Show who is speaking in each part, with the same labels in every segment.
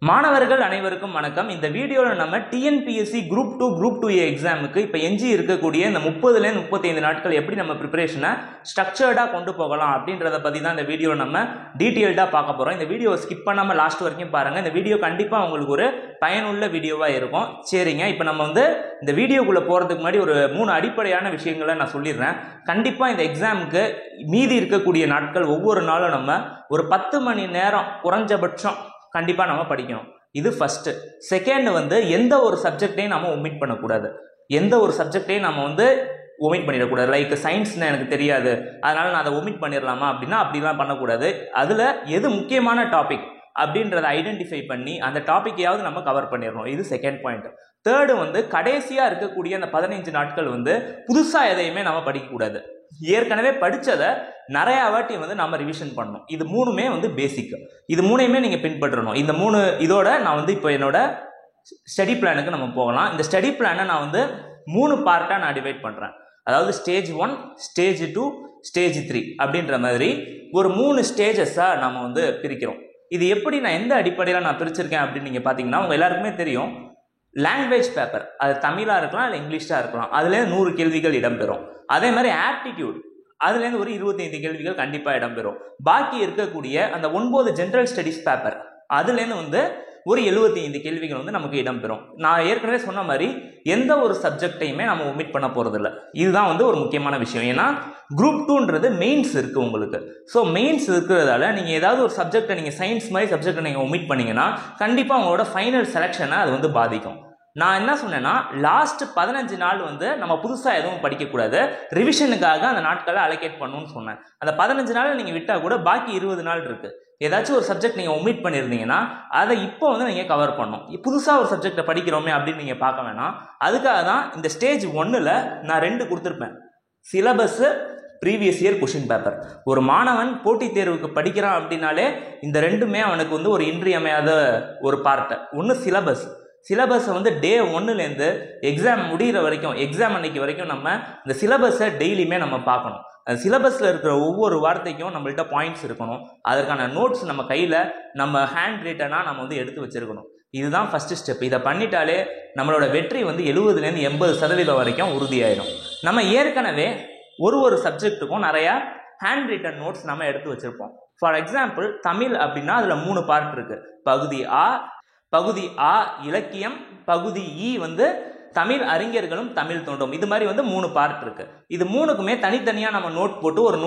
Speaker 1: மாணவர்கள் அனைவருக்கும் வணக்கம். இந்த வீடியோல நம்ம TNPSC குரூப் 2 குரூப் 2A எக்ஸாமுக்கு இப்ப எஞ்சி இருக்கக்கூடிய இந்த 30ல இருந்து 35 நாட்கள் எப்படி நம்ம ப்ரிப்பரேஷனை ஸ்ட்ரக்சர்டா கொண்டு போகலாம் அப்படின்றத பத்தி தான் இந்த வீடியோல நம்ம டீடைல்டா பார்க்க போறோம். இந்த வீடியோவை ஸ்கிப் பண்ணாம லாஸ்ட் வரைக்கும் பாருங்க. இந்த வீடியோ கண்டிப்பா உங்களுக்கு ஒரு பயனுள்ள வீடியோவா இருக்கும். சரிங்க, இப்போ நம்ம இந்த வீடியோக்குள்ள போறதுக்கு முன்னாடி ஒரு 3 அடிப்படையான விஷயங்களை நான் சொல்லிடுறேன். கண்டிப்பா இந்த எக்ஸாமுக்கு மீதி இருக்கக்கூடிய நாட்கள் ஒவ்வொரு நாளும் நம்ம ஒரு 10 மணி நேரம் குறைஞ்சபட்சம் கண்டிப்பா நம்ம படிக்கணும். இது ஃபர்ஸ்ட். செகண்ட் எந்த ஒரு சப்ஜெக்டையும் நம்ம ஒமிட் பண்ணக்கூடாது. எந்த ஒரு சப்ஜெக்டையும் நம்ம ஒமிட் பண்ணிடக்கூடாது. லைக் சயின்ஸ்னா எனக்கு தெரியாது அதனால நான் அதை ஒமிட் பண்ணிடலாமா அப்படின்னா அப்படிலாம் பண்ணக்கூடாது. அதுல எது முக்கியமான டாபிக் அப்படின்றத ஐடென்டிஃபை பண்ணி அந்த டாபிக்கையாவது நம்ம கவர் பண்ணிடணும். இது செகண்ட் பாயிண்ட். தேர்டு கடைசியா இருக்கக்கூடிய அந்த 15 நாட்கள் புதுசா எதையுமே நம்ம படிக்கக்கூடாது. ஏற்கனவே படிச்சதை நிறைய வாட்டி நம்ம ரிவிஷன் பண்ணணும். இது மூணுமே பேசிக். இது மூணையுமே நீங்க பின்பற்றணும். இந்த மூணு இதோட நான் இப்போ என்னோட ஸ்டடி பிளானுக்கு நம்ம போகலாம். இந்த ஸ்டடி பிளானை நான் 3 பார்ட்டா நான் டிவைட் பண்றேன். அதாவது ஸ்டேஜ் 1, ஸ்டேஜ் 2, ஸ்டேஜ் 3 அப்படின்ற மாதிரி ஒரு 3 ஸ்டேஜஸா நம்ம பிரிக்கிறோம். இது எப்படி நான் எந்த அடிப்படையில் நான் பிரிச்சிருக்கேன் அப்படின்னு நீங்க பாத்தீங்கன்னா உங்க எல்லாருக்குமே தெரியும். லாங்குவேஜ் பேப்பர், அது தமிழா இருக்கலாம் இல்லை இங்கிலீஷா இருக்கலாம், அதுல 100 கேள்விகள் இடம்பெறும். அதே மாதிரி ஆப்டிடியூட், அதுலேருந்து ஒரு 25 கேள்விகள் கண்டிப்பா இடம்பெறும். பாக்கி இருக்கக்கூடிய அந்த 9 ஜெனரல் ஸ்டடிஸ் பேப்பர் அதுலேருந்து ஒரு 75 கேள்விகள் நமக்கு இடம்பெறும். நான் ஏற்கனவே சொன்ன மாதிரி எந்த ஒரு சப்ஜெக்டையுமே நம்ம ஒமிட் பண்ண போறது இல்லை. இதுதான் ஒரு முக்கியமான விஷயம். ஏன்னா குரூப் 2ன்றது மெயின்ஸ் இருக்கு உங்களுக்கு. ஸோ மெயின்ஸ் இருக்கிறதால நீங்க ஏதாவது ஒரு சப்ஜெக்டை நீங்க சயின்ஸ் மாதிரி சப்ஜெக்டை நீங்க ஒமிட் பண்ணீங்கன்னா கண்டிப்பா உங்களோட ஃபைனல் செலெக்ஷனை அது பாதிக்கும். நான் என்ன சொன்னேன்னா லாஸ்ட் 15 நாள் நம்ம புதுசா எதுவும் படிக்கக்கூடாது, ரிவிஷனுக்காக அந்த நாட்களை அலோகேட் பண்ணணும்னு சொன்னேன். அந்த 15 நாள் நீங்க விட்டா கூட பாக்கி 20 நாள் இருக்கு. ஏதாச்சும் ஒரு சப்ஜெக்ட் நீங்க ஒமிட் பண்ணியிருந்தீங்கன்னா அதை இப்போ நீங்க கவர் பண்ணணும். புதுசா ஒரு சப்ஜெக்டை படிக்கிறோமே அப்படின்னு நீங்க பார்க்க வேணாம். அதுக்காக தான் இந்த ஸ்டேஜ் 1ல நான் 2 கொடுத்துருப்பேன். Syllabus, previous year question paper. ஒரு மாணவன் போட்டித் தேர்வுக்கு படிக்கிறான் அப்படின்னாலே இந்த ரெண்டுமே அவனுக்கு ஒரு இன்றியமையாத ஒரு பார்ட். ஒன்று சிலபஸ் டே 1லேருந்து எக்ஸாம் முடிகிற வரைக்கும், எக்ஸாம் அன்னைக்கு வரைக்கும் நம்ம இந்த சிலபஸை டெய்லியுமே நம்ம பார்க்கணும். அந்த சிலபஸில் இருக்கிற ஒவ்வொரு வார்த்தைக்கும் நம்மள்ட்ட பாயிண்ட்ஸ் இருக்கணும். அதற்கான நோட்ஸ் நம்ம கையில் நம்ம ஹேண்ட் ரிட்டனாக நம்ம எடுத்து வச்சிருக்கணும். இதுதான் ஃபர்ஸ்ட் ஸ்டெப். இதை பண்ணிட்டாலே நம்மளோட வெற்றி 70லேருந்து 80% வரைக்கும் உறுதியாயிடும். நம்ம ஏற்கனவே ஒரு சப்ஜெக்ட்டுக்கும் நிறையா ஹேண்ட் ரிட்டன் நோட்ஸ் நம்ம எடுத்து வச்சிருப்போம். ஃபார் எக்ஸாம்பிள் தமிழ் அப்படின்னா அதில் 3 பார்ட் இருக்கு. பகுதி ஆ இலக்கியம், பகுதி இ தமிழ் அறிஞர்களும் தமிழ் தொண்டும். இது மாதிரி 3 பார்ட் இருக்கு. இது மூணுக்குமே தனித்தனியா நம்ம நோட் போட்டு ஒரு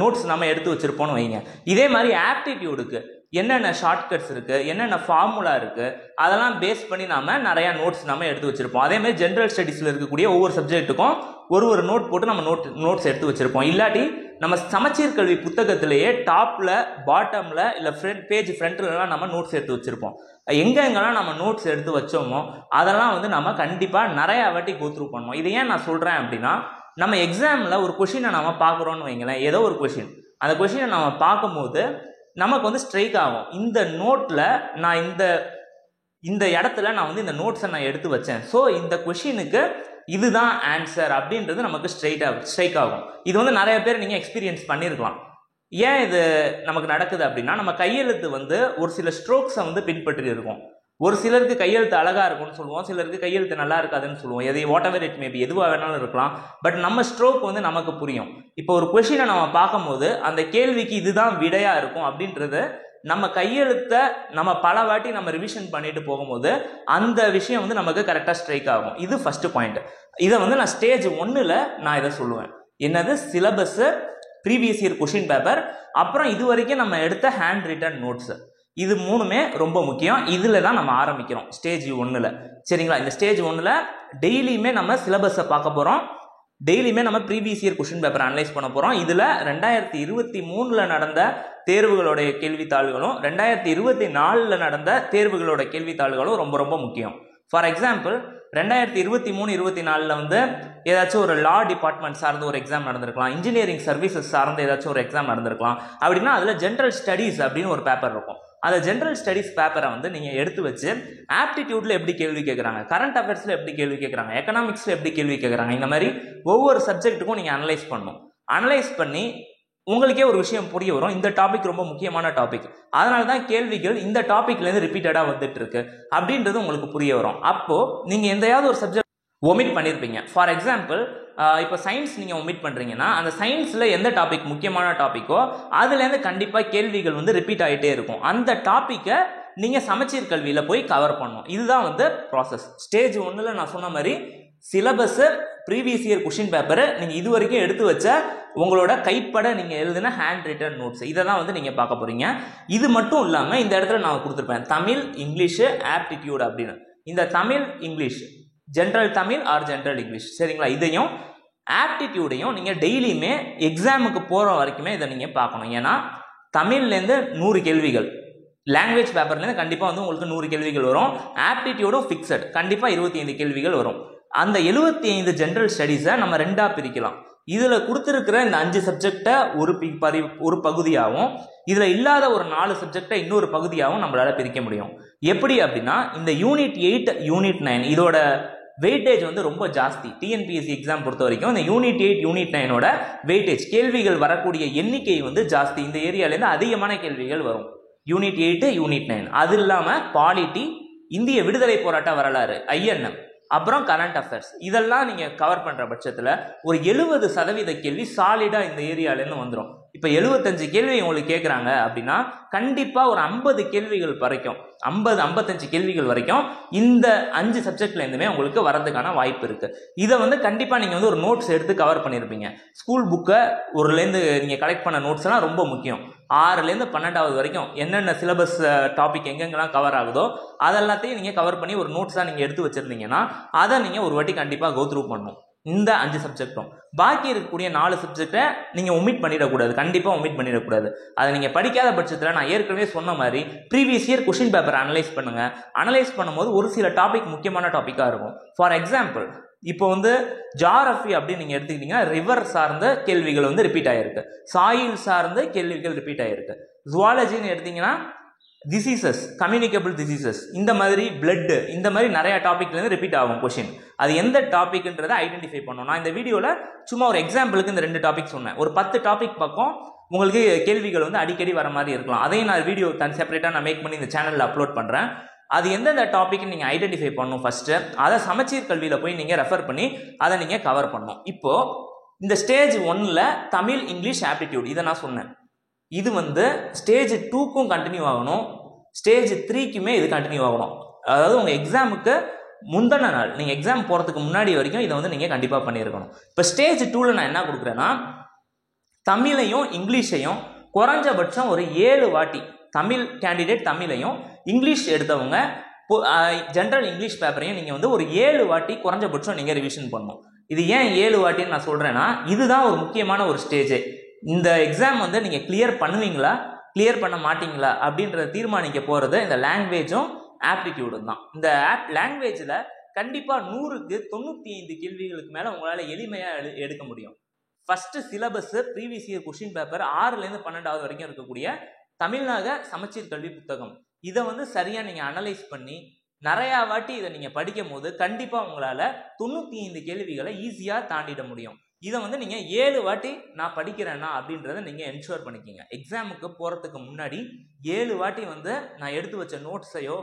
Speaker 1: நோட்ஸ் நம்ம எடுத்து வச்சிருப்போம்னு வைங்க. இதே மாதிரி ஆப்டிடியூடுக்கு என்னென்ன ஷார்ட்கட்ஸ் இருக்கு, என்னென்ன ஃபார்முலா இருக்கு, அதெல்லாம் பேஸ் பண்ணி நாம நிறைய நோட்ஸ் நம்ம எடுத்து வச்சிருப்போம். அதே மாதிரி ஜெனரல் ஸ்டடீஸ்ல இருக்கக்கூடிய ஒவ்வொரு சப்ஜெக்ட்டுக்கும் ஒரு நோட் போட்டு நம்ம நோட்ஸ் எடுத்து வச்சிருப்போம். இல்லாட்டி நம்ம சமச்சீர் கல்வி புத்தகத்திலேயே டாப்ல, பாட்டம்ல இல்ல பேஜ் ஃப்ரண்ட்லாம் நம்ம நோட்ஸ் எடுத்து வச்சிருப்போம். எங்கெங்கெல்லாம் நம்ம நோட்ஸ் எடுத்து வச்சோமோ அதெல்லாம் நம்ம கண்டிப்பா நிறைய வாட்டி கோத்ரூ பண்ணணும். இது ஏன் நான் சொல்றேன் அப்படின்னா, நம்ம எக்ஸாம்ல ஒரு கொஷினை நம்ம பார்க்குறோம்னு வைங்களேன், ஏதோ ஒரு கொஷின், அந்த கொஷினை நம்ம பார்க்கும்போது நமக்கு ஸ்ட்ரைக் ஆகும். இந்த நோட்ல நான் இந்த இடத்துல நான் இந்த நோட்ஸை நான் எடுத்து வச்சேன், ஸோ இந்த கொஷினுக்கு இதுதான் ஆன்சர் அப்படின்றது நமக்கு ஸ்ட்ரைக் ஆகும். இது நிறைய பேர் நீங்க எக்ஸ்பீரியன்ஸ் பண்ணியிருக்கலாம். ஏன் இது நமக்கு நடக்குது அப்படின்னா, நம்ம கையெழுத்து ஒரு சில ஸ்ட்ரோக்ஸை பின்பற்றி இருக்கும். ஒரு சிலருக்கு கையெழுத்து அழகா இருக்கும்னு சொல்லுவோம், சிலருக்கு கையெழுத்து நல்லா இருக்காதுன்னு சொல்லுவோம். வாட் எவர் இட் மேபி, எதுவாக வேணாலும் இருக்கலாம். பட் நம்ம ஸ்ட்ரோக் நமக்கு புரியும். இப்போ ஒரு கொஷினை நம்ம பார்க்கும்போது அந்த கேள்விக்கு இதுதான் விடையா இருக்கும் அப்படின்றது நம்ம கையெழுத்தை நம்ம பல வாட்டி நம்ம ரிவிஷன் பண்ணிட்டு போகும்போது அந்த விஷயம் நமக்கு கரெக்டா ஸ்ட்ரைக் ஆகும். இது ஃபர்ஸ்ட் பாயிண்ட். இதை நான் ஸ்டேஜ் 1ல நான் இதை சொல்லுவேன். என்னது? Syllabus, previous year question paper, அப்புறம் இது வரைக்கும் நம்ம எடுத்த ஹேண்ட் ரிட்டன் நோட்ஸ். இது மூணுமே ரொம்ப முக்கியம். இதுல தான் நம்ம ஆரம்பிக்கிறோம் ஸ்டேஜ் 1ல. சரிங்களா? இந்த ஸ்டேஜ் 1ல டெய்லியுமே நம்ம சிலபஸை பார்க்க போறோம். டெய்லியுமே நம்ம previous year question paper analyse பண்ண போறோம். இதுல 2023ல நடந்த தேர்வுகளுடைய கேள்வித்தாள்களும் 2024ல நடந்த தேர்வுகளோட கேள்வித்தாள்களும் ரொம்ப ரொம்ப முக்கியம். ஃபார் எக்ஸாம்பிள் 2023-24ல ஏதாச்சும் ஒரு லா டிபார்ட்மெண்ட் சார்ந்த ஒரு எக்ஸாம் நடந்திருக்கலாம், இன்ஜினியரிங் சர்வீசஸ் சார்ந்த ஏதாச்சும் ஒரு எக்ஸாம் நடந்திருக்கலாம். அப்படின்னா அதுல ஜெனரல் ஸ்டடீஸ் அப்படின்னு ஒரு பேப்பர் இருக்கும். அந்த ஜெனரல் ஸ்டடீஸ் பேப்பரை நீங்க எடுத்து வச்சு ஆப்டிடியூட்ல எப்படி கேள்வி கேட்கறாங்க, கரண்ட் அஃபேர்ஸ்ல எப்படி கேள்வி கேட்கறாங்க, எக்கனாமிக்ஸ்ல எப்படி கேள்வி கேட்கறாங்க, இந்த மாதிரி ஒவ்வொரு சப்ஜெக்ட்டுக்கும் நீங்க அனலைஸ் பண்ணணும். அனலைஸ் பண்ணி உங்களுக்கே ஒரு விஷயம் புரிய வரும், இந்த டாபிக் ரொம்ப முக்கியமான டாபிக், அதனால தான் கேள்விகள் இந்த டாபிக்லேருந்து ரிப்பீட்டடாக வந்துட்டு இருக்கு அப்படின்றது உங்களுக்கு புரிய வரும். அப்போ நீங்கள் எந்தையாவது ஒரு சப்ஜெக்ட் ஒமிட் பண்ணியிருப்பீங்க. ஃபார் எக்ஸாம்பிள் இப்போ சயின்ஸ் நீங்கள் ஒமிட் பண்ணுறீங்கன்னா அந்த சயின்ஸில் எந்த டாபிக் முக்கியமான டாப்பிக்கோ அதுலேருந்து கண்டிப்பாக கேள்விகள் வந்து ரிப்பீட் ஆகிட்டே இருக்கும். அந்த டாப்பிக்கை நீங்கள் சமச்சீர் கல்வியில் போய் கவர் பண்ணணும். இதுதான் வந்து ப்ராசஸ். ஸ்டேஜ் 1ல் நான் சொன்ன மாதிரி சிலபஸு, ப்ரீவியஸ் இயர் கொஷின் பேப்பரை நீங்கள் இது வரைக்கும் எடுத்து வச்ச உங்களோட கைப்பட நீங்கள் எழுதின ஹேண்ட் ரிட்டன் நோட்ஸ், இதை தான் வந்து நீங்கள் பார்க்க போகிறீங்க. இது மட்டும் இல்லாமல் இந்த இடத்துல நான் கொடுத்துருப்பேன் தமிழ், இங்கிலீஷு, ஆப்டிடியூட் அப்படின்னு. இந்த Tamil, English, general Tamil or general English, சரிங்களா, இதையும் ஆப்டிடியூடையும் நீங்கள் டெய்லியுமே எக்ஸாமுக்கு போகிற வரைக்குமே இதை நீங்கள் பார்க்கணும். ஏன்னா தமிழ்லேருந்து 100 கேள்விகள், லாங்குவேஜ் பேப்பர்லேருந்து கண்டிப்பாக வந்து உங்களுக்கு 100 கேள்விகள் வரும். ஆப்டிடியூடும் ஃபிக்ஸட், கண்டிப்பாக 25 கேள்விகள் வரும். அந்த 75 ஜென்ரல் ஸ்டடீஸை நம்ம 2ஆக பிரிக்கலாம். இதில் கொடுத்துருக்கிற இந்த 5 சப்ஜெக்டை ஒரு பகுதியாகவும், இதில் இல்லாத ஒரு 4 சப்ஜெக்டை இன்னொரு பகுதியாகவும் நம்மளால் பிரிக்க முடியும். எப்படி அப்படின்னா இந்த யூனிட் 8, யூனிட் 9 இதோட வெயிட்டேஜ் வந்து ரொம்ப ஜாஸ்தி. டிஎன்பிஎஸ்சி எக்ஸாம் பொறுத்த வரைக்கும் இந்த யூனிட் 8, யூனிட் 9ஓட வெயிட்டேஜ், கேள்விகள் வரக்கூடிய எண்ணிக்கை வந்து ஜாஸ்தி. இந்த ஏரியாலேருந்து அதிகமான கேள்விகள் வரும். Unit 8, unit 9. அது இல்லாமல் பாலிட்டி, இந்திய விடுதலை போராட்ட வரலாறு, ஐஎன்எம், அப்புறம் கரண்ட் அஃபேர்ஸ், இதெல்லாம் நீங்கள் கவர் பண்ணுற பட்சத்தில் ஒரு 70% கேள்வி சாலிடாக இந்த ஏரியாலேருந்து வந்துடும். இப்போ 75 கேள்வி உங்களுக்கு கேட்குறாங்க அப்படின்னா கண்டிப்பாக ஒரு 50 கேள்விகள் வரைக்கும், 50-55 கேள்விகள் வரைக்கும் இந்த 5 சப்ஜெக்ட்லேருந்துமே உங்களுக்கு வரதுக்கான வாய்ப்பு இருக்குது. இதை வந்து கண்டிப்பாக நீங்கள் வந்து ஒரு நோட்ஸ் எடுத்து கவர் பண்ணியிருப்பீங்க. ஸ்கூல் புக்கை ஒருலேருந்து நீங்கள் கலெக்ட் பண்ண நோட்ஸ்லாம் ரொம்ப முக்கியம். 6லேருந்து 12வது வரைக்கும் என்னென்ன சிலபஸ் டாபிக் எங்கெங்கெல்லாம் கவர் ஆகுதோ அதெல்லாத்தையும் நீங்கள் கவர் பண்ணி ஒரு நோட்ஸாக நீங்கள் எடுத்து வச்சுருந்தீங்கன்னா அதை நீங்கள் ஒரு வாட்டி கண்டிப்பாக கோ த்ரூ பண்ணணும். இந்த 5 சப்ஜெக்டும் பாக்கி இருக்கக்கூடிய 4 சப்ஜெக்டை நீங்கள் ஒமிட் பண்ணிடக்கூடாது, கண்டிப்பாக ஒமிட் பண்ணிடக்கூடாது. அதை நீங்கள் படிக்காத பட்சத்தில் நான் ஏற்கனவே சொன்ன மாதிரி previous year question paper analyse பண்ணுங்கள். அனலைஸ் பண்ணும்போது ஒரு சில டாபிக் முக்கியமான டாப்பிக்காக இருக்கும். ஃபார் எக்ஸாம்பிள் இப்போ வந்து ஜியாகிரஃபி அப்படின்னு நீங்கள் எடுத்துக்கிட்டிங்கன்னா ரிவர் சார்ந்த கேள்விகள் வந்து ரிப்பீட் ஆகிருக்கு, சாயில் சார்ந்த கேள்விகள் ரிப்பீட் ஆகிருக்கு. ஜுவாலஜின்னு எடுத்திங்கன்னா டிசீசஸ், கம்யூனிகபிள் டிசீசஸ், இந்த மாதிரி பிளட்டு, இந்த மாதிரி நிறைய டாபிக்லேருந்து ரிப்பீட் ஆகும் கொஷின். அது எந்த டாபிக்ன்றதை ஐடென்டிஃபை பண்ணணும். நான் இந்த வீடியோவில் சும்மா ஒரு எக்ஸாம்பிளுக்கு இந்த 2 டாபிக் சொன்னேன். ஒரு 10 டாபிக் பக்கம் உங்களுக்கு கேள்விகள் வந்து அடிக்கடி வர மாதிரி இருக்கலாம். அதையும் நான் வீடியோ செப்பரேட்டாக நான் மேக் பண்ணி இந்த சேனலில் அப்லோட் பண்ணுறேன். அது எந்தெந்த டாபிக்னு நீங்கள் ஐடென்டிஃபை பண்ணணும் ஃபஸ்ட்டு. அதை சமச்சீர் கல்வியில் போய் நீங்கள் ரெஃபர் பண்ணி அதை நீங்கள் கவர் பண்ணணும். இப்போது இந்த ஸ்டேஜ் 1ல் தமிழ், இங்கிலீஷ், ஆப்டிடியூட் இதை நான் சொன்னேன். இது வந்து ஸ்டேஜ் 2க்கும் கண்டினியூ ஆகணும், ஸ்டேஜ் 3க்குமே இது கண்டினியூ ஆகணும். அதாவது உங்கள் எக்ஸாமுக்கு முந்தின நாள், நீங்கள் எக்ஸாம் போகிறதுக்கு முன்னாடி வரைக்கும் இதை வந்து நீங்கள் கண்டிப்பாக பண்ணியிருக்கணும். இப்போ ஸ்டேஜ் 2ல் நான் என்ன கொடுக்குறேன்னா தமிழையும் இங்கிலீஷையும் குறைஞ்சபட்சம் ஒரு 7 வாட்டி, தமிழ் கேண்டிடேட் தமிழையும், இங்கிலீஷ் எடுத்தவங்க ஜென்ரல் இங்கிலீஷ் பேப்பரையும் நீங்கள் வந்து ஒரு 7 வாட்டி குறைஞ்சபட்சம் நீங்கள் ரிவிஷன் பண்ணணும். இது ஏன் 7 வாட்டின்னு நான் சொல்கிறேன்னா இதுதான் ஒரு முக்கியமான ஒரு ஸ்டேஜே. இந்த எக்ஸாம் வந்து நீங்கள் கிளியர் பண்ணுவீங்களா கிளியர் பண்ண மாட்டீங்களா அப்படின்றத தீர்மானிக்க போகிறது இந்த லாங்குவேஜும் ஆப்டிடியூடும் தான். இந்த லாங்குவேஜில் கண்டிப்பாக 100க்கு 95 கேள்விகளுக்கு மேலே உங்களால் எளிமையாக எடுக்க முடியும். First syllabus previous year question paper 6லேருந்து 12வது வரைக்கும் இருக்கக்கூடிய தமிழ்நாடு சமச்சீர் கல்வி புத்தகம், இதை வந்து சரியாக நீங்கள் அனலைஸ் பண்ணி நிறையா வாட்டி இதை நீங்கள் படிக்கும் போது கண்டிப்பாக உங்களால் 95 கேள்விகளை ஈஸியாக தாண்டிட முடியும். இதை வந்து நீங்கள் 7 வாட்டி நான் படிக்கிறேன்னா அப்படின்றத நீங்கள் என்ஷூர் பண்ணிக்கிங்க. எக்ஸாமுக்கு போகிறதுக்கு முன்னாடி 7 வாட்டி வந்து நான் எடுத்து வச்ச நோட்ஸையோ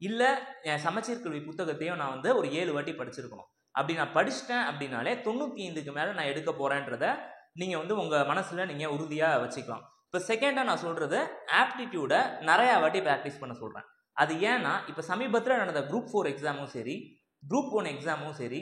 Speaker 1: இல்லை என் சமச்சீர் கல்வி புத்தகத்தையோ நான் வந்து ஒரு 7 வாட்டி படிச்சிருக்கணும். அப்படி நான் படிச்சிட்டேன் அப்படின்னாலே 95க்கு மேலே நான் எடுக்க போகிறேன்றத நீங்கள் வந்து உங்கள் மனசில் நீங்கள் உறுதியாக வச்சுக்கலாம். இப்போ செகண்டாக நான் சொல்கிறது ஆப்டிடியூடை நிறையா வாட்டி ப்ராக்டிஸ் பண்ண சொல்கிறேன். அது ஏன்னா இப்போ சமீபத்தில் நடந்த குரூப் 4 எக்ஸாமும் சரி, குரூப் 1 எக்ஸாமும் சரி,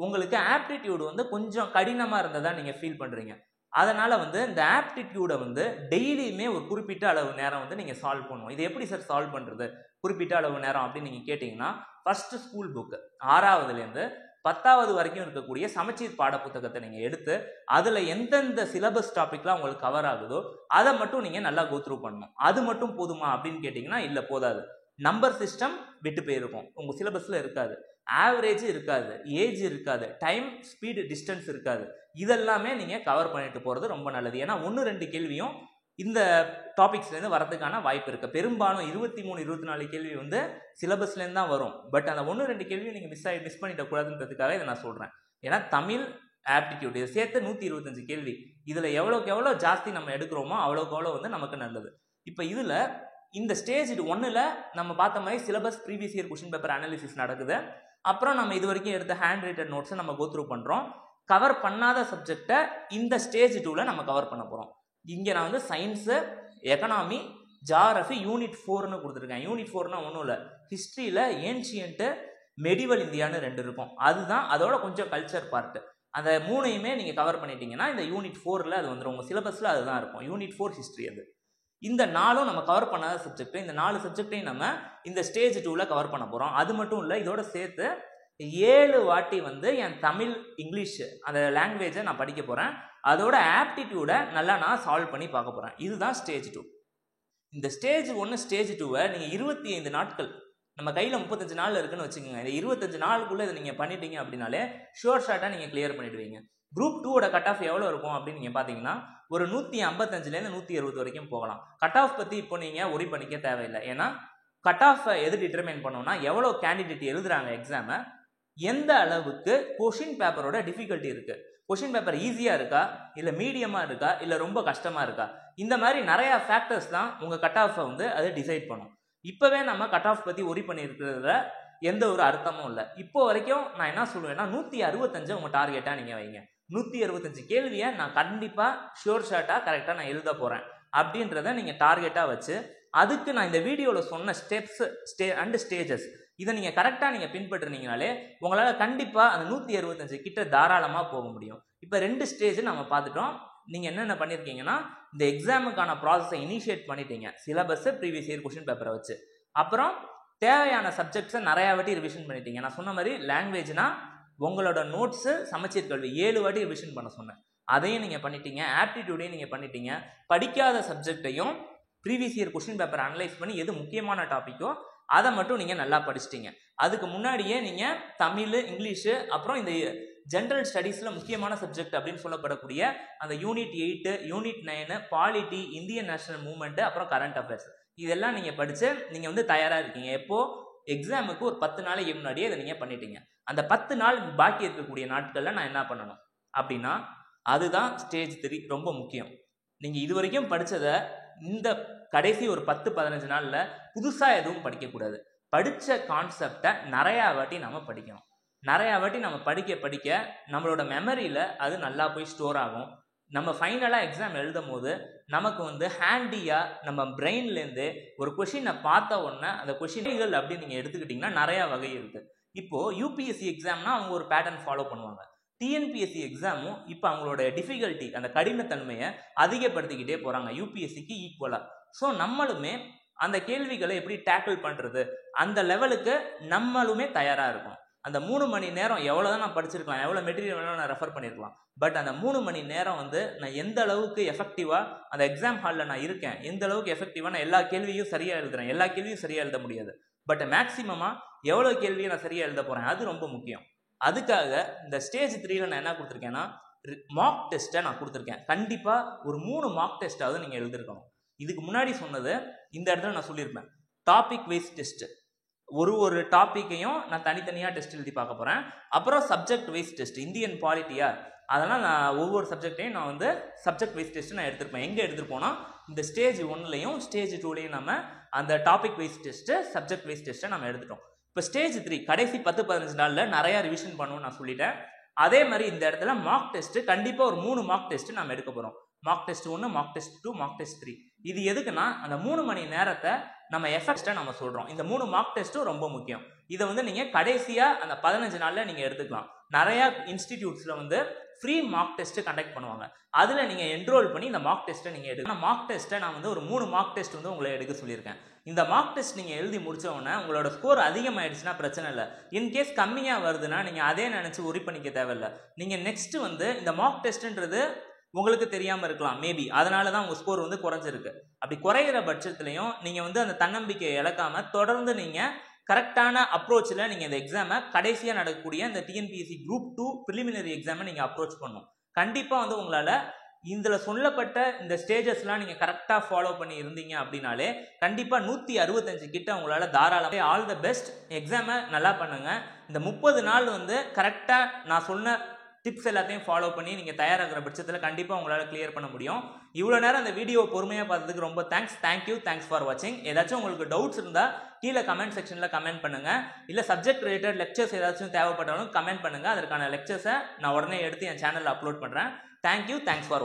Speaker 1: உங்களுக்கு ஆப்டிடியூடு வந்து கொஞ்சம் கடினமாக இருந்ததா நீங்கள் ஃபீல் பண்ணுறீங்க. அதனால் வந்து இந்த ஆப்டிடியூடை வந்து டெய்லியுமே ஒரு குறிப்பிட்ட அளவு நேரம் வந்து நீங்கள் சால்வ் பண்ணணும். இது எப்படி சார் சால்வ் பண்ணுறது குறிப்பிட்ட அளவு நேரம் அப்படின்னு நீங்கள் கேட்டிங்கன்னா, ஃபஸ்ட்டு ஸ்கூல் புக்கு 6வதுலேருந்து 10வது வரைக்கும் இருக்கக்கூடிய சமச்சீர் பாட புத்தகத்தை நீங்கள் எடுத்து அதில் எந்தெந்த சிலபஸ் டாபிக்லாம் உங்களுக்கு கவர் ஆகுதோ அதை மட்டும் நீங்கள் நல்லா கோ த்ரூ பண்ணணும். அது மட்டும் போதுமா அப்படின்னு கேட்டிங்கன்னா இல்லை, போதாது. நம்பர் சிஸ்டம் விட்டு போயிருக்கும், உங்கள் சிலபஸில் இருக்காது. ஆவரேஜ் இருக்காது, ஏஜ் இருக்காது, டைம், ஸ்பீடு, டிஸ்டன்ஸ் இருக்காது. இதெல்லாமே நீங்கள் கவர் பண்ணிட்டு போகிறது ரொம்ப நல்லது. ஏன்னா 1-2 கேள்வியும் இந்த டாபிக்ஸ்லேருந்து வரதுக்கான வாய்ப்பு இருக்குது. பெரும்பாலும் 23-24 கேள்வி வந்து சிலபஸ்லேருந்து தான் வரும். பட் அந்த 1-2 கேள்வியும் நீங்கள் மிஸ் பண்ணிடக்கூடாதுன்றதுக்காக இதை நான் சொல்கிறேன். ஏன்னா தமிழ், ஆப்டிடியூட், இது சேர்த்து 125 கேள்வி. இதில் எவ்வளோக்கு எவ்வளோ ஜாஸ்தி நம்ம எடுக்கிறோமோ அவ்வளோக்கு எவ்வளோ வந்து நமக்கு நல்லது. இப்போ இதில் இந்த ஸ்டேஜ் 1ல் நம்ம பார்த்த மாதிரி syllabus previous year question paper analysis நடக்குது. அப்புறம் நம்ம இது வரைக்கும் எடுத்த ஹேண்ட் ரைட்டட் நோட்ஸை நம்ம கோத்ரூ பண்ணுறோம். கவர் பண்ணாத சப்ஜெக்டை இந்த ஸ்டேஜ் 2ல் நம்ம கவர் பண்ண போகிறோம். இங்கே நான் வந்து சயின்ஸு, எக்கனாமி, ஜாகிரஃபி யூனிட் 4ன்னு கொடுத்துருக்கேன். யூனிட் 4னா ஒன்றும் இல்லை, ஹிஸ்ட்ரியில் ஏன்ஷியன்ட்டு மெடிவல் இந்தியான்னு 2 இருக்கும். அதுதான் அதோட கொஞ்சம் கல்ச்சர் பார்ட்டு. அந்த 3ஐயுமே நீங்கள் கவர் பண்ணிட்டீங்கன்னா இந்த யூனிட் 4ல் அது வந்துடும். உங்கள் சிலபஸில் அதுதான் இருக்கும். Unit 4 history. அது இந்த 4ம் நம்ம கவர் பண்ணாத சப்ஜெக்ட். இந்த 4 சப்ஜெக்டையும் நம்ம இந்த ஸ்டேஜ் 2ல் கவர் பண்ண போகிறோம். அது மட்டும் இல்லை, இதோட சேர்த்து 7 வாட்டி வந்து என் தமிழ், இங்கிலீஷ் அந்த லாங்குவேஜை நான் படிக்க போகிறேன். அதோட ஆப்டிடியூடை நல்லா நான் சால்வ் பண்ணி பார்க்க போகிறேன். இதுதான் ஸ்டேஜ் 2. இந்த ஸ்டேஜ் 1 ஸ்டேஜ் 2வை நீங்கள் 25 நாட்கள், நம்ம கையில் 35 நாள் இருக்குன்னு வச்சுக்கோங்க. இந்த 25 நாளுக்குள்ளே இதை நீங்கள் பண்ணிட்டீங்க அப்படின்னாலே ஷோர் ஷார்ட்டாக நீங்கள் கிளியர் பண்ணிடுவீங்க. குரூப் 2ஓட கட் ஆஃப் எவ்வளோ இருக்கும் அப்படின்னு நீங்கள் பார்த்தீங்கன்னா ஒரு 155லேருந்து 160 வரைக்கும் போகலாம். கட் ஆஃப் பற்றி இப்போ நீங்கள் ஒரி பண்ணிக்க தேவையில்லை. ஏன்னா கட் ஆஃபை எது டிட்டர்மைன் பண்ணோம்னா எவ்வளோ கேண்டிடேட் எழுதுறாங்க எக்ஸாமை, எந்த அளவுக்கு கொஷின் பேப்பரோட டிஃபிகல்ட்டி இருக்குது, கொஷின் பேப்பர் ஈஸியாக இருக்கா, இல்லை மீடியமாக இருக்கா, இல்லை ரொம்ப கஷ்டமாக இருக்கா, இந்த மாதிரி நிறையா ஃபேக்டர்ஸ் தான் உங்கள் கட் ஆஃபை வந்து அதை டிசைட் பண்ணும். இப்போவே நம்ம கட் ஆஃப் பற்றி ஒரி பண்ணியிருக்கிறதுல எந்த ஒரு அர்த்தமும் இல்லை. இப்போ வரைக்கும் நான் என்ன சொல்லுவேன்னா 165 உங்கள் டார்கெட்டாக நீங்கள் வைங்க. 165 கேள்வியை நான் கண்டிப்பாக ஷோர் ஷார்ட்டாக கரெக்டாக நான் எழுத போகிறேன் அப்படின்றத நீங்கள் டார்கெட்டாக வச்சு, அதுக்கு நான் இந்த வீடியோவில் சொன்ன ஸ்டெப்ஸ் அண்ட் ஸ்டேஜஸ் இதை நீங்கள் கரெக்டாக நீங்கள் பின்பற்றுனீங்கனாலே உங்களால் கண்டிப்பாக அந்த 165 கிட்ட தாராளமாக போக முடியும். இப்போ 2 ஸ்டேஜ் நம்ம பார்த்துட்டோம். நீங்கள் என்னென்ன பண்ணியிருக்கீங்கன்னா இந்த எக்ஸாமுக்கான ப்ராசஸை இனிஷியேட் பண்ணிட்டீங்க, சிலபஸை ப்ரீவியஸ் இயர் கொஷின் பேப்பரை வச்சு. அப்புறம் தேவையான சப்ஜெக்ட்ஸை நிறையா வாட்டி ரிவிஷன் பண்ணிட்டீங்க. நான் சொன்ன மாதிரி லாங்குவேஜ்னா உங்களோட நோட்ஸு சமச்சீர் கல்வி 7 வாட்டி ரிவிஷன் பண்ண சொன்னேன், அதையும் நீங்கள் பண்ணிட்டீங்க. ஆப்டிடியூடையும் நீங்கள் பண்ணிட்டீங்க. படிக்காத சப்ஜெக்டையும் previous year question paper analyse பண்ணி எது முக்கியமான டாப்பிக்கோ அதை மட்டும் நீங்கள் நல்லா படிச்சிட்டிங்க. அதுக்கு முன்னாடியே நீங்கள் தமிழ், இங்கிலீஷு, அப்புறம் இந்த ஜென்ரல் ஸ்டடீஸில் முக்கியமான சப்ஜெக்ட் அப்படின்னு சொல்லப்படக்கூடிய அந்த unit 8, unit 9, polity, Indian national movement, அப்புறம் கரண்ட் அஃபேர்ஸ் இதெல்லாம் நீங்கள் படித்து நீங்கள் வந்து தயாராக இருக்கீங்க. எப்போது எக்ஸாமுக்கு ஒரு 10 நாளைக்கு முன்னாடியே இதை நீங்கள் பண்ணிட்டீங்க. அந்த 10 நாள் பாக்கி இருக்கக்கூடிய நாட்களில் நான் என்ன பண்ணணும் அப்படின்னா அதுதான் ஸ்டேஜ் 3 ரொம்ப முக்கியம். நீங்கள் இது வரைக்கும் படித்ததை இந்த கடைசி ஒரு 10-15 நாளில் புதுசாக எதுவும் படிக்கக்கூடாது. படித்த கான்செப்டை நிறையா வாட்டி நம்ம படிக்கணும். நிறையா வாட்டி நம்ம படிக்க நம்மளோட மெமரியில் அது நல்லா போய் ஸ்டோர் ஆகும். நம்ம ஃபைனலாக எக்ஸாம் எழுதும் போது நமக்கு வந்து ஹேண்டியாக நம்ம பிரெயின்லேருந்து ஒரு கொஷினை பார்த்த உடனே அந்த கொஷின்கள் அப்படின்னு நீங்கள் எடுத்துக்கிட்டிங்கன்னா நிறையா வகை இருக்குது. இப்போது யூபிஎஸ்சி எக்ஸாம்னா அவங்க ஒரு பேட்டர்ன் ஃபாலோ பண்ணுவாங்க. டிஎன்பிஎஸ்சி எக்ஸாமும் இப்போ அவங்களோட டிஃபிகல்ட்டி, அந்த கடினத்தன்மையை அதிகப்படுத்திக்கிட்டே போகிறாங்க யூபிஎஸ்சிக்கு ஈக்குவலாக. ஸோ நம்மளுமே அந்த கேள்விகளை எப்படி டேக்கிள் பண்ணுறது அந்த லெவலுக்கு நம்மளுமே தயாராக இருக்கும். அந்த 3 மணி நேரம் எவ்வளோ தான் நான் படிச்சிருக்கலாம், எவ்வளோ மெட்டீரியல் வேணாலும் நான் ரெஃபர் பண்ணியிருக்கலாம். பட் அந்த 3 மணி நேரம் வந்து நான் எந்த அளவுக்கு எஃபெக்டிவாக அந்த எக்ஸாம் ஹாலில் நான் இருக்கேன், எந்த அளவுக்கு எஃபெக்டிவாக நான் எல்லா கேள்வியும் சரியாக எழுதுறேன். எல்லா கேள்வியும் சரியாக எழுத முடியாது, பட் மேக்ஸிமமாக எவ்வளோ கேள்வியை நான் சரியாக எழுத போகிறேன் அது ரொம்ப முக்கியம். அதுக்காக இந்த ஸ்டேஜ் 3ல் நான் என்ன கொடுத்துருக்கேன்னா மார்க் டெஸ்ட்டை நான் கொடுத்துருக்கேன். கண்டிப்பாக ஒரு 3 மார்க் டெஸ்ட்டாவது நீங்கள் எழுதிருக்கணும். இதுக்கு முன்னாடி சொன்னது இந்த இடத்துல நான் சொல்லியிருப்பேன், டாபிக் வைஸ் டெஸ்ட்டு. ஒரு டாப்பிக்கையும் நான் தனித்தனியாக டெஸ்ட் எழுதி பார்க்க போகிறேன். அப்புறம் சப்ஜெக்ட் வைஸ் டெஸ்ட், இந்தியன் பாலிட்டியா, அதெல்லாம் நான் ஒவ்வொரு சப்ஜெக்டையும் நான் வந்து சப்ஜெக்ட் வைஸ் டெஸ்ட்டு நான் எடுத்திருப்பேன். எங்கே எடுத்துருப்போம்னா இந்த ஸ்டேஜ் 1லையும் ஸ்டேஜ் 2லையும் நம்ம அந்த topic wise test, subject wise டெஸ்ட்டை நம்ம எடுத்துட்டோம். இப்போ ஸ்டேஜ் 3 கடைசி 10-15 நாளில் நிறையா ரிவிஷன் பண்ணணும்னு நான் சொல்லிட்டேன். அதே மாதிரி இந்த இடத்துல மார்க் டெஸ்ட்டு கண்டிப்பாக ஒரு 3 மார்க் டெஸ்ட்டு நம்ம எடுக்க போகிறோம். Mark test 1, mark test 2, mark test 3. இது எதுக்குன்னா அந்த 3 மணி நேரத்தை நம்ம எஃபெக்டை நம்ம சொல்கிறோம். இந்த 3 மார்க் டெஸ்ட்டும் ரொம்ப முக்கியம். இதை வந்து நீங்கள் கடைசியாக அந்த 15 நாளில் நீங்கள் எடுத்துக்கலாம். நிறையா இன்ஸ்டிடியூட்ஸில் வந்து ஃப்ரீ மார்க் டெஸ்ட்டு கண்டக்ட் பண்ணுவாங்க. அதில் நீங்கள் என்ரோல் பண்ணி இந்த மார்க் டெஸ்ட்டை நீங்கள் எடுக்கலாம். மார்க் டெஸ்ட்டை நான் வந்து ஒரு 3 மார்க் டெஸ்ட் வந்து உங்களை எடுக்க சொல்லியிருக்கேன். இந்த மார்க் டெஸ்ட் நீங்கள் எழுதி முடிச்ச உடனே உங்களோட ஸ்கோர் அதிகமாகிடுச்சுன்னா பிரச்சனை இல்லை. இன்கேஸ் கம்மியாக வருதுன்னா நீங்கள் அதே நினச்சி ஒரி பண்ணிக்க தேவையில்லை. நீங்கள் நெக்ஸ்ட்டு வந்து இந்த மார்க் டெஸ்ட்டுன்றது உங்களுக்கு தெரியாமல் இருக்கலாம் மேபி, அதனால தான் உங்கள் ஸ்கோர் வந்து குறைஞ்சிருக்கு. அப்படி குறைகிற பட்சத்துலையும் நீங்கள் வந்து அந்த தன்னம்பிக்கையை இழக்காமல் தொடர்ந்து நீங்கள் கரெக்டான அப்ரோச்சில் நீங்கள் இந்த எக்ஸாமை கடைசியாக நடக்கக்கூடிய இந்த டிஎன்பிஎஸ்சி குரூப் 2 ப்ரிலிமினரி எக்ஸாமை நீங்கள் அப்ரோச் பண்ணணும். கண்டிப்பாக வந்து உங்களால் இதில் சொல்லப்பட்ட இந்த ஸ்டேஜஸ்லாம் நீங்கள் கரெக்டாக ஃபாலோ பண்ணி இருந்தீங்க அப்படின்னாலே கண்டிப்பாக 165 கிட்ட உங்களால் தாராளமாக. ஆல் த பெஸ்ட், எக்ஸாமை நல்லா பண்ணுங்கள். இந்த 30 நாள் வந்து கரெக்டாக நான் சொன்ன டிப்ஸ் எல்லாத்தையும் ஃபாலோ பண்ணி நீங்கள் தயாராகிற பட்சத்தில் கண்டிப்பாக உங்களால் கிளியர் பண்ண முடியும். இவ்வளோ நேரம் அந்த வீடியோவை பொறுமையாக பார்த்ததுக்கு ரொம்ப தேங்க்ஸ். தேங்க்ஸ் ஃபார் வாட்சிங். ஏதாச்சும் உங்களுக்கு டவுட்ஸ் இருந்தால் கீழே கமெண்ட் செக்ஷனில் கமெண்ட் பண்ணுங்கள். இல்லை சப்ஜெக்ட் ரிலேட்டட் லெக்சர்ஸ் ஏதாச்சும் தேவைப்பட்டாலும் கமெண்ட் பண்ணுங்கள். அதற்கான லெக்சர்ஸை நான் உடனே எடுத்து என் சேனலில் அப்லோட் பண்ணுறேன். தேங்க்ஸ் ஃபார் வாட்சிங்.